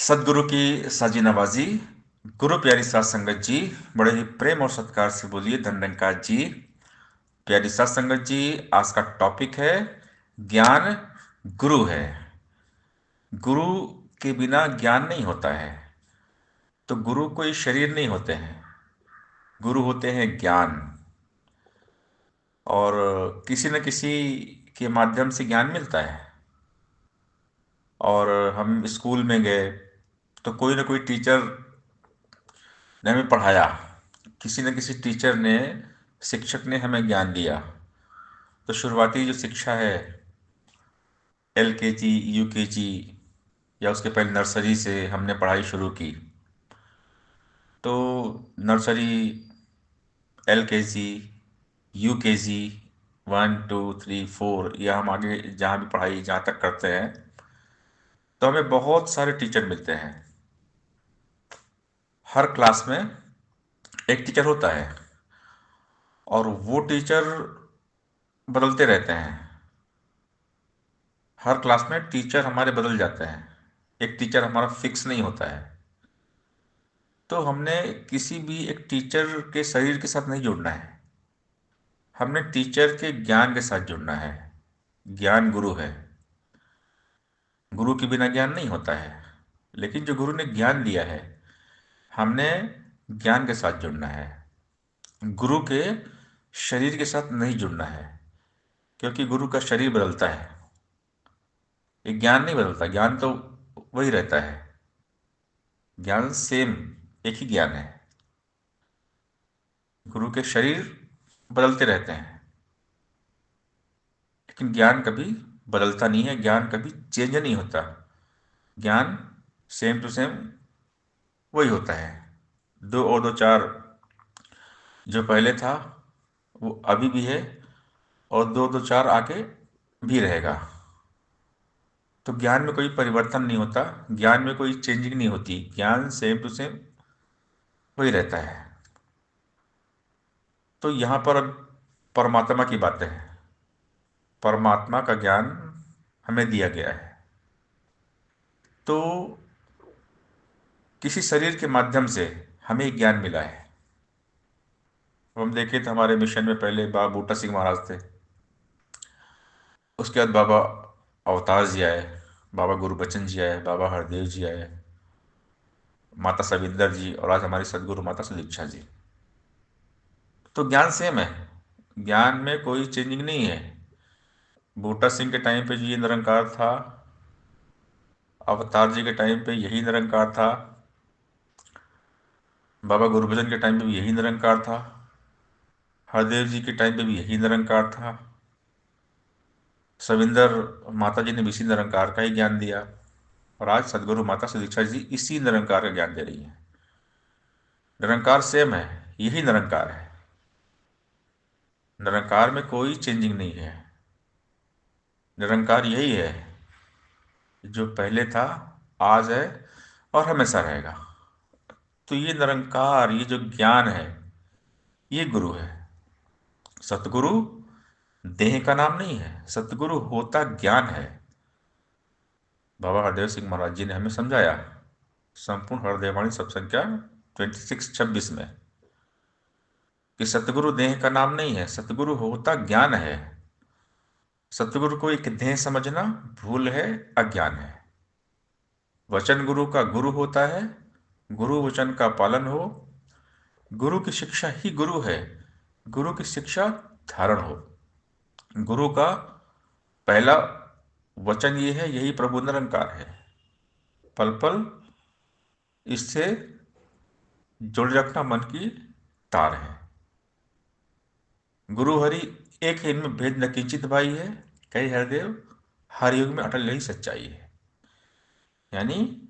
सदगुरु की साजी नवाजी। गुरु प्यारी सात संगत जी, बड़े ही प्रेम और सत्कार से बोलिए धन जी। प्यारी सात संगत जी, आज का टॉपिक है ज्ञान गुरु है। गुरु के बिना ज्ञान नहीं होता है। तो गुरु कोई शरीर नहीं होते हैं, गुरु होते हैं ज्ञान। और किसी न किसी के माध्यम से ज्ञान मिलता है। और हम स्कूल में गए तो कोई ना कोई टीचर ने हमें पढ़ाया, किसी न किसी टीचर ने, शिक्षक ने हमें ज्ञान दिया। तो शुरुआती जो शिक्षा है, LKG, UKG या उसके पहले नर्सरी से हमने पढ़ाई शुरू की। तो नर्सरी, LKG, UKG, 1 2 3 4, या हम आगे जहाँ भी पढ़ाई जहाँ तक करते हैं, तो हमें बहुत सारे टीचर मिलते हैं। हर क्लास में एक टीचर होता है और वो टीचर बदलते रहते हैं। हर क्लास में टीचर हमारे बदल जाते हैं, एक टीचर हमारा फिक्स नहीं होता है। तो हमने किसी भी एक टीचर के शरीर के साथ नहीं जुड़ना है, हमने टीचर के ज्ञान के साथ जुड़ना है। ज्ञान गुरु है, गुरु के बिना ज्ञान नहीं होता है। लेकिन जो गुरु ने ज्ञान दिया है, हमने ज्ञान के साथ जुड़ना है। गुरु के शरीर के साथ नहीं जुड़ना है, क्योंकि गुरु का शरीर बदलता है, ये ज्ञान नहीं बदलता। ज्ञान तो वही रहता है, ज्ञान सेम, एक ही ज्ञान है। गुरु के शरीर बदलते रहते हैं, लेकिन ज्ञान कभी बदलता नहीं है, ज्ञान कभी चेंज नहीं होता। ज्ञान सेम टू सेम वही होता है। दो और दो चार, जो पहले था वो अभी भी है, और दो दो चार आगे भी रहेगा। तो ज्ञान में कोई परिवर्तन नहीं होता, ज्ञान में कोई चेंजिंग नहीं होती, ज्ञान सेम टू सेम वही रहता है। तो यहाँ पर अब परमात्मा की बातें हैं। परमात्मा का ज्ञान हमें दिया गया है। तो किसी शरीर के माध्यम से हमें ज्ञान मिला है। अब हम देखें तो हमारे मिशन में पहले बाबा बूटा सिंह महाराज थे, उसके बाद बाबा अवतार जी आए, बाबा गुरुबचन जी आए, बाबा हरदेव जी आए, माता सविंदर जी, और आज हमारी सदगुरु माता सुदीक्षा जी। तो ज्ञान सेम है, ज्ञान में कोई चेंजिंग नहीं है। बूटा सिंह के टाइम पे ये निरंकार था, अवतार जी के टाइम पे यही निरंकार था, बाबा गुरुबचन के टाइम पे भी यही निरंकार था, हरदेव जी के टाइम पे भी यही निरंकार था, सविंदर माता जी ने भी इसी निरंकार का ही ज्ञान दिया, और आज सदगुरु माता सुदीक्षा जी इसी निरंकार का ज्ञान दे रही है। निरंकार सेम है, यही निरंकार है। निरंकार में कोई चेंजिंग नहीं है। निरंकार यही है, जो पहले था, आज है और हमेशा रहेगा। तो ये निरंकार, ये जो ज्ञान है, ये गुरु है। सतगुरु देह का नाम नहीं है, सतगुरु होता ज्ञान है। बाबा हरदेव सिंह महाराज जी ने हमें समझाया, संपूर्ण हरदेवाणी सब संख्या 2626 में, कि सतगुरु देह का नाम नहीं है, सतगुरु होता ज्ञान है। सतगुरु को एक देह समझना भूल है, अज्ञान है। वचन गुरु का गुरु होता है, गुरु वचन का पालन हो। गुरु की शिक्षा ही गुरु है, गुरु की शिक्षा धारण हो। गुरु का पहला वचन ये है, यही प्रभु निरंकार है। पल पल इससे जुड़ रखना मन की तार है। गुरु हरि एक है, इनमें भेद न किंचित भाई है, कई हरदेव हर युग में अटल यही सच्चाई है। यानी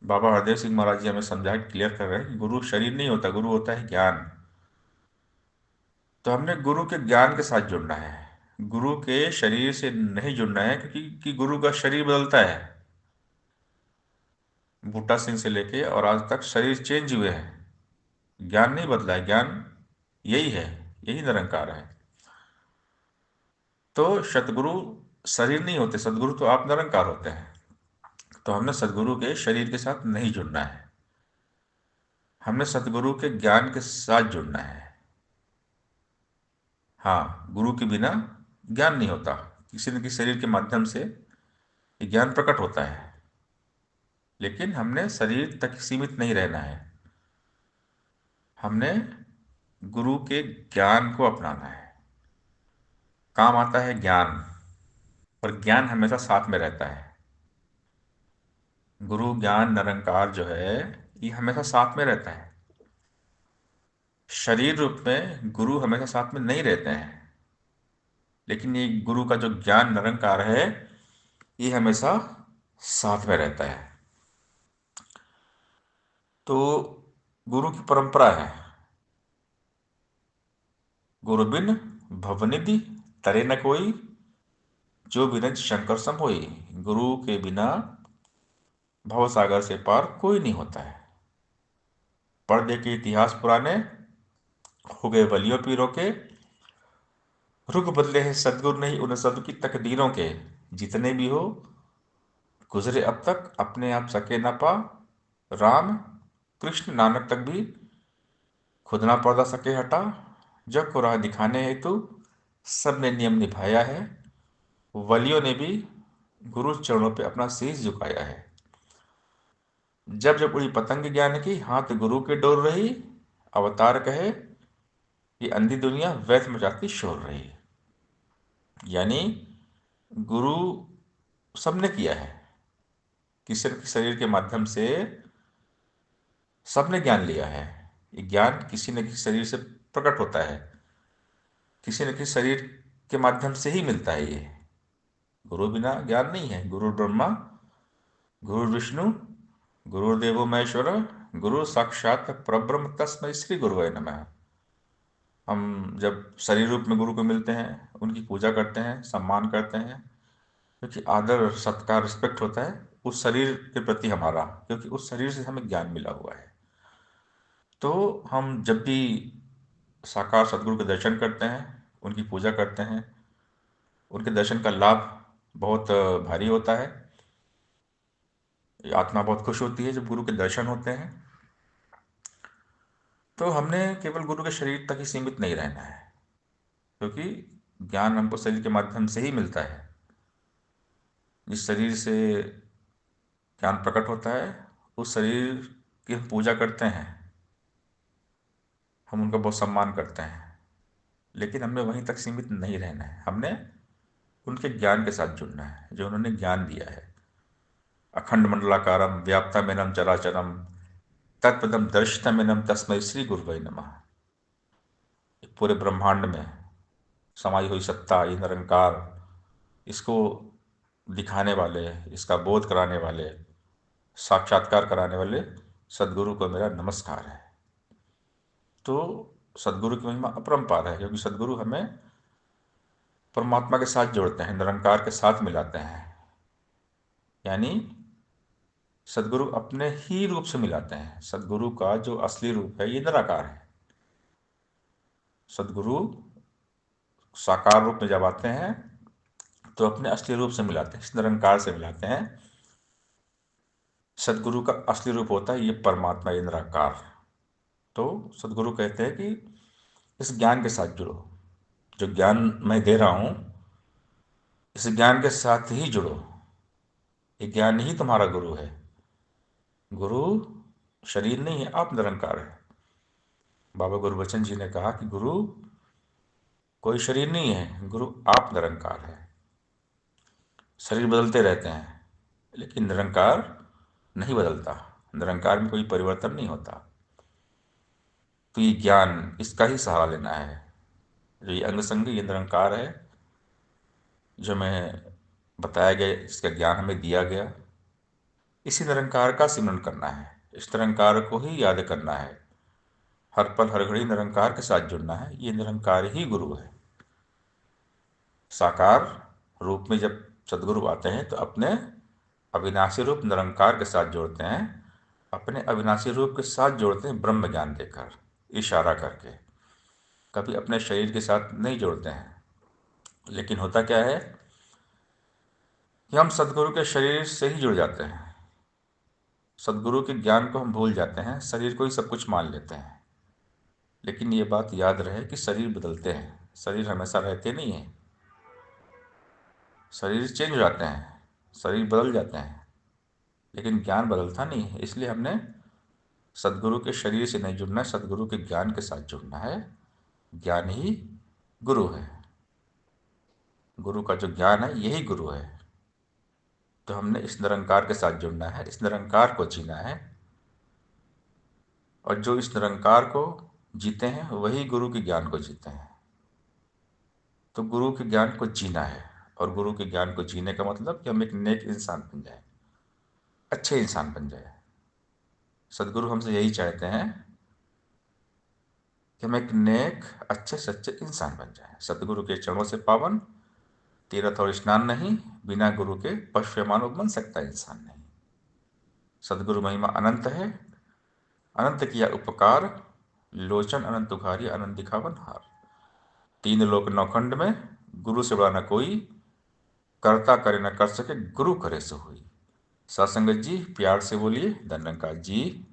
बाबा हरदेव सिंह महाराज जी हमें समझा, क्लियर कर रहे हैं कि गुरु शरीर नहीं होता, गुरु होता है ज्ञान। तो हमने गुरु के ज्ञान के साथ जुड़ना है, गुरु के शरीर से नहीं जुड़ना है, क्योंकि गुरु का शरीर बदलता है। बूटा सिंह से लेके और आज तक शरीर चेंज हुए हैं, ज्ञान नहीं बदला है। ज्ञान यही है, यही निरंकार है। तो सतगुरु शरीर नहीं होते, सदगुरु तो आप निरंकार होते हैं। तो हमने सदगुरु के शरीर के साथ नहीं जुड़ना है, हमने सदगुरु के ज्ञान के साथ जुड़ना है। हाँ, गुरु के बिना ज्ञान नहीं होता। किसी न किसी शरीर के माध्यम से ये ज्ञान प्रकट होता है, लेकिन हमने शरीर तक सीमित नहीं रहना है। हमने गुरु के ज्ञान को अपनाना है। काम आता है ज्ञान, और ज्ञान हमेशा साथ में रहता है। गुरु ज्ञान निरंकार जो है, ये हमेशा साथ में रहता है। शरीर रूप में गुरु हमेशा साथ में नहीं रहते हैं, लेकिन ये गुरु का जो ज्ञान निरंकार है, ये हमेशा साथ में रहता है। तो गुरु की परंपरा है, गुरु बिन भवनिधि तरे न कोई, जो बिरज शंकर सम होई। गुरु के बिना भव सागर से पार कोई नहीं होता है। पढ़ दे के इतिहास पुराने, हो गए बलियों पीरों के, रुख बदले हैं सदगुरु नहीं उन सब की तकदीरों के। जितने भी हो गुजरे अब तक, अपने आप सके न पा। राम कृष्ण नानक तक भी खुद ना पर्दा सके हटा। जग को राह दिखाने हेतु सबने नियम निभाया है। वलियों ने भी गुरु चरणों पे अपना शीश झुकाया है। जब जब उड़ी पतंग ज्ञान की, हाथ गुरु के डोर रही। अवतार कहे ये अंधी दुनिया व्यर्थ मचाती शोर रही। यानी गुरु सबने किया है, किसी न किसी शरीर के माध्यम से सबने ज्ञान लिया है। ये ज्ञान किसी न किसी शरीर से प्रकट होता है, किसी न किसी शरीर के माध्यम से ही मिलता है ये। गुरु बिना ज्ञान नहीं है। गुरु ब्रह्मा गुरु विष्णु गुरुर्देवो महेश्वर, गुरु साक्षात परब्रह्म तस्मै श्री गुरुवे नमः। हम जब शरीर रूप में गुरु को मिलते हैं, उनकी पूजा करते हैं, सम्मान करते हैं, क्योंकि आदर सत्कार रिस्पेक्ट होता है उस शरीर के प्रति हमारा, क्योंकि उस शरीर से हमें ज्ञान मिला हुआ है। तो हम जब भी साकार सदगुरु के दर्शन करते हैं, उनकी पूजा करते हैं, उनके दर्शन का लाभ बहुत भारी होता है। आत्मा बहुत खुश होती है जब गुरु के दर्शन होते हैं। तो हमने केवल गुरु के शरीर तक ही सीमित नहीं रहना है, क्योंकि ज्ञान हमको शरीर के माध्यम से ही मिलता है। जिस शरीर से ज्ञान प्रकट होता है, उस शरीर की हम पूजा करते हैं, हम उनका बहुत सम्मान करते हैं, लेकिन हमें वहीं तक सीमित नहीं रहना है। हमने उनके ज्ञान के साथ जुड़ना है जो उन्होंने ज्ञान दिया है। अखंड मंडलाकारम व्याप्तमेनम चराचरम, तत्पदम दर्शितमेनम तस्मै श्री गुरुवे नमः। पूरे ब्रह्मांड में समाई हुई सत्ता, ये निरंकार, इसको दिखाने वाले, इसका बोध कराने वाले, साक्षात्कार कराने वाले सदगुरु को मेरा नमस्कार है। तो सदगुरु की महिमा अपरंपार है, क्योंकि सदगुरु हमें परमात्मा के साथ जोड़ते हैं, निरंकार के साथ मिलाते हैं। यानी सदगुरु अपने ही रूप से मिलाते हैं। सदगुरु का जो असली रूप है ये निराकार है। सदगुरु साकार रूप में जब आते हैं तो अपने असली रूप से मिलाते हैं, इस निरंकार से मिलाते हैं। सदगुरु का असली रूप होता है ये परमात्मा, ये निराकार। तो सदगुरु कहते हैं कि इस ज्ञान के साथ जुड़ो। जो ज्ञान मैं दे रहा हूं, इस ज्ञान के साथ ही जुड़ो। ये ज्ञान ही तुम्हारा गुरु है। गुरु शरीर नहीं है, आप निरंकार है। बाबा गुरबचन जी ने कहा कि गुरु कोई शरीर नहीं है, गुरु आप निरंकार है। शरीर बदलते रहते हैं, लेकिन निरंकार नहीं बदलता। निरंकार में कोई परिवर्तन नहीं होता। तो ये ज्ञान, इसका ही सहारा लेना है। जो ये अंग संग, ये निरंकार है जो मैं बताया गया, इसका ज्ञान हमें दिया गया। इसी निरंकार का सिमरन करना है, इस निरंकार को ही याद करना है। हर पल हर घड़ी निरंकार के साथ जुड़ना है। ये निरंकार ही गुरु है। साकार रूप में जब सदगुरु आते हैं तो अपने अविनाशी रूप निरंकार के साथ जोड़ते हैं, अपने अविनाशी रूप के साथ जोड़ते हैं ब्रह्म ज्ञान देकर, इशारा करके। कभी अपने शरीर के साथ नहीं जोड़ते हैं। लेकिन होता क्या है कि हम सदगुरु के शरीर से ही जुड़ जाते हैं। सदगुरु के ज्ञान को हम भूल जाते हैं, शरीर को ही सब कुछ मान लेते हैं। लेकिन ये बात याद रहे कि शरीर बदलते हैं, शरीर हमेशा रहते नहीं हैं। शरीर चेंज हो जाते हैं, शरीर बदल जाते हैं, लेकिन ज्ञान बदलता नहीं है। इसलिए हमने सदगुरु के शरीर से नहीं जुड़ना है, सदगुरु के ज्ञान के साथ जुड़ना है। ज्ञान ही गुरु है। गुरु का जो ज्ञान है यही गुरु है। तो हमने इस निरंकार के साथ जुड़ना है, इस निरंकार को जीना है। और जो इस निरंकार को जीते हैं वही गुरु के ज्ञान को जीते हैं। तो गुरु के ज्ञान को जीना है। और गुरु के ज्ञान को जीने का मतलब कि हम एक नेक इंसान बन जाए, अच्छे इंसान बन जाए। सदगुरु हमसे यही चाहते हैं कि हम एक नेक अच्छे सच्चे इंसान बन जाए। सदगुरु के चरणों से पावन तीर्थ और स्नान नहीं, बिना गुरु के पश्यमानो बन सकता इंसान नहीं। सदगुरु महिमा अनंत है, अनंत किया उपकार, लोचन अनंत उघारी अनंत दिखावन हार। तीन लोक नौखंड में गुरु से बड़ा न कोई, करता करे न कर सके गुरु करे सो हुई। सासंगत जी प्यार से बोलिए धन्यंकार जी।